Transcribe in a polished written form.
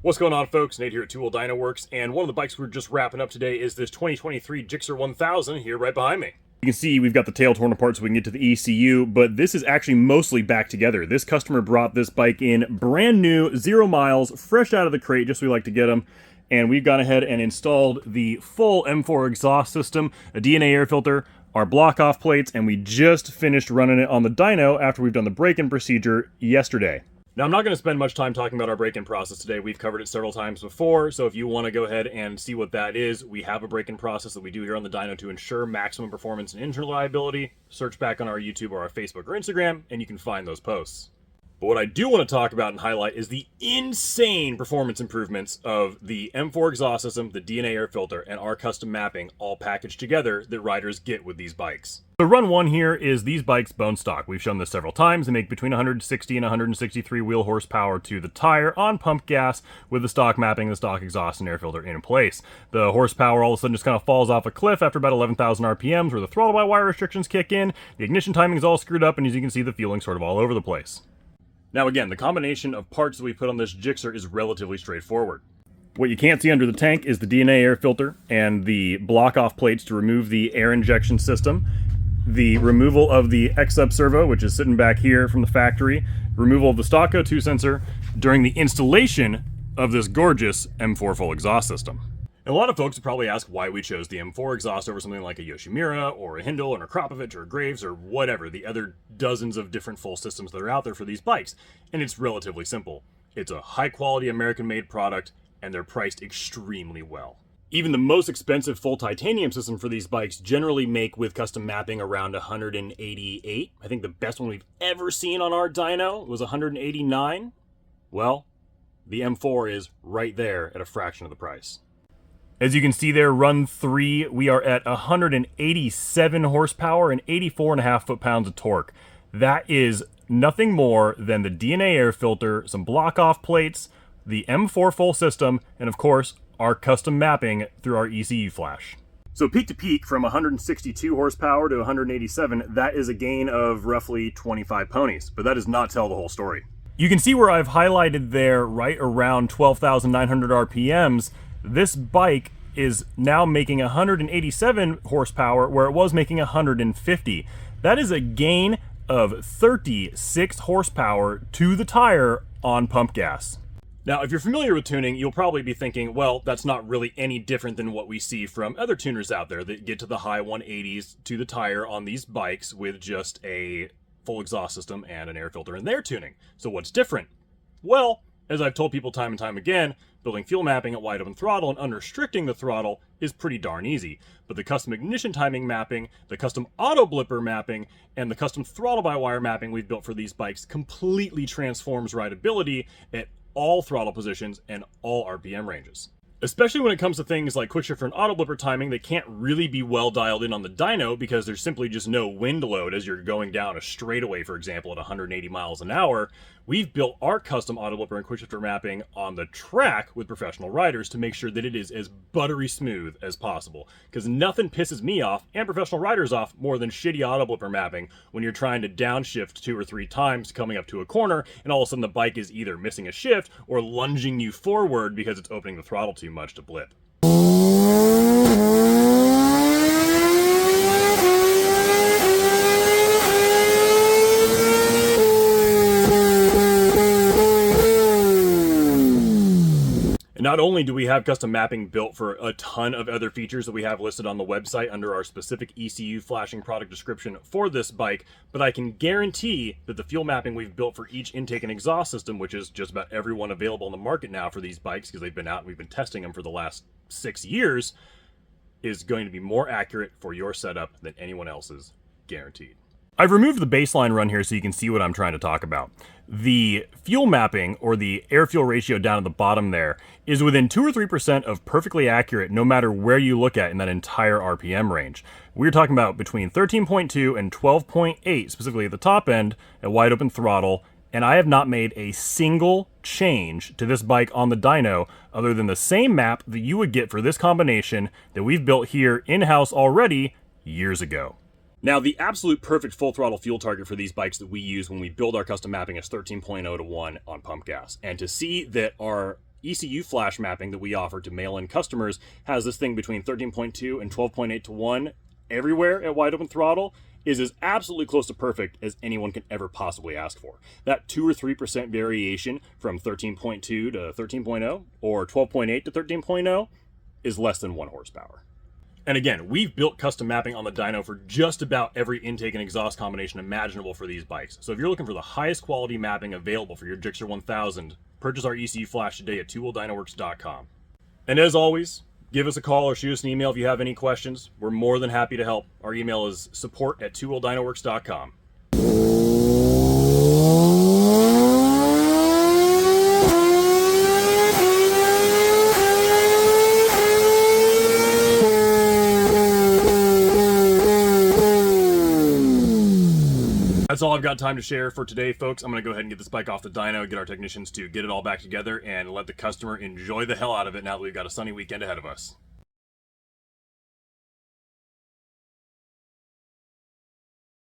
What's going on, folks? Nate here at Two Wheel Dyno Works, and one of the bikes we're just wrapping up today is this 2023 GSXR 1000 here right behind me. You can see we've got the tail torn apart so we can get to the ECU, but this is actually mostly back together. This customer brought this bike in brand new, 0 miles, fresh out of the crate, just so we like to get them. And we've gone ahead and installed the full M4 exhaust system, a DNA air filter, our block-off plates, and we just finished running it on the dyno after we've done the break-in procedure yesterday. Now, I'm not going to spend much time talking about our break-in process today. We've covered it several times before, so if you want to go ahead and see what that is, we have a break-in process that we do here on the dyno to ensure maximum performance and engine reliability. Search back on our YouTube or our Facebook or Instagram, and you can find those posts. But what I do want to talk about and highlight is the insane performance improvements of the M4 exhaust system, the DNA air filter, and our custom mapping all packaged together that riders get with these bikes. So run one here is these bikes bone stock. We've shown this several times. They make between 160 and 163 wheel horsepower to the tire on pump gas with the stock mapping, the stock exhaust, and air filter in place. The horsepower all of a sudden just kind of falls off a cliff after about 11,000 RPMs where the throttle-by-wire restrictions kick in, the ignition timing is all screwed up, and as you can see, the fueling's sort of all over the place. Now again, the combination of parts that we put on this GSXR is relatively straightforward. What you can't see under the tank is the DNA air filter and the block-off plates to remove the air injection system, the removal of the X-Sub servo, which is sitting back here from the factory, removal of the stock O2 sensor during the installation of this gorgeous M4 full exhaust system. And a lot of folks would probably ask why we chose the M4 exhaust over something like a Yoshimura or a Hindle or a Krapovich or a Graves or whatever, the other dozens of different full systems that are out there for these bikes. And it's relatively simple. It's a high-quality American-made product, and they're priced extremely well. Even the most expensive full titanium system for these bikes generally make with custom mapping around 188. I think the best one we've ever seen on our dyno was 189. Well, the M4 is right there at a fraction of the price. As you can see there, run 3, we are at 187 horsepower and 84.5 foot-pounds of torque. That is nothing more than the DNA air filter, some block-off plates, the M4 full system, and of course, our custom mapping through our ECU flash. So peak to peak, from 162 horsepower to 187, that is a gain of roughly 25 ponies, but that does not tell the whole story. You can see where I've highlighted there right around 12,900 RPMs, this bike is now making 187 horsepower where it was making 150. That is a gain of 36 horsepower to the tire on pump gas. Now, if you're familiar with tuning, you'll probably be thinking, well, that's not really any different than what we see from other tuners out there that get to the high 180s to the tire on these bikes with just a full exhaust system and an air filter in their tuning. So what's different? Well, as I've told people time and time again, building fuel mapping at wide open throttle and unrestricting the throttle is pretty darn easy. But the custom ignition timing mapping, the custom auto blipper mapping, and the custom throttle-by-wire mapping we've built for these bikes completely transforms rideability at all throttle positions and all RPM ranges. Especially when it comes to things like quick shifter and auto blipper timing, they can't really be well dialed in on the dyno because there's simply just no wind load as you're going down a straightaway, for example, at 180 miles an hour. We've built our custom auto blipper and quick shifter mapping on the track with professional riders to make sure that it is as buttery smooth as possible. Because nothing pisses me off and professional riders off more than shitty auto blipper mapping when you're trying to downshift 2 or 3 times coming up to a corner and all of a sudden the bike is either missing a shift or lunging you forward because it's opening the throttle too much to blip. And not only do we have custom mapping built for a ton of other features that we have listed on the website under our specific ECU flashing product description for this bike, but I can guarantee that the fuel mapping we've built for each intake and exhaust system, which is just about every one available in the market now for these bikes because they've been out and we've been testing them for the last 6 years, is going to be more accurate for your setup than anyone else's, guaranteed. I've removed the baseline run here so you can see what I'm trying to talk about. The fuel mapping, or the air-fuel ratio down at the bottom there, is within 2 or 3% of perfectly accurate no matter where you look at in that entire RPM range. We're talking about between 13.2 and 12.8, specifically at the top end, at wide open throttle, and I have not made a single change to this bike on the dyno other than the same map that you would get for this combination that we've built here in-house already years ago. Now, the absolute perfect full throttle fuel target for these bikes that we use when we build our custom mapping is 13.0 to 1 on pump gas. And to see that our ECU flash mapping that we offer to mail-in customers has this thing between 13.2 and 12.8 to 1 everywhere at wide open throttle is as absolutely close to perfect as anyone can ever possibly ask for. That 2 or 3% variation from 13.2 to 13.0 or 12.8 to 13.0 is less than 1 horsepower. And again, we've built custom mapping on the dyno for just about every intake and exhaust combination imaginable for these bikes. So if you're looking for the highest quality mapping available for your Gixxer 1000, purchase our ECU Flash today at twheeldynoworks.com. And as always, give us a call or shoot us an email if you have any questions. We're more than happy to help. Our email is support@twheeldynoworks.com. That's all I've got time to share for today, folks. I'm going to go ahead and get this bike off the dyno, get our technicians to get it all back together, and let the customer enjoy the hell out of it now that we've got a sunny weekend ahead of us.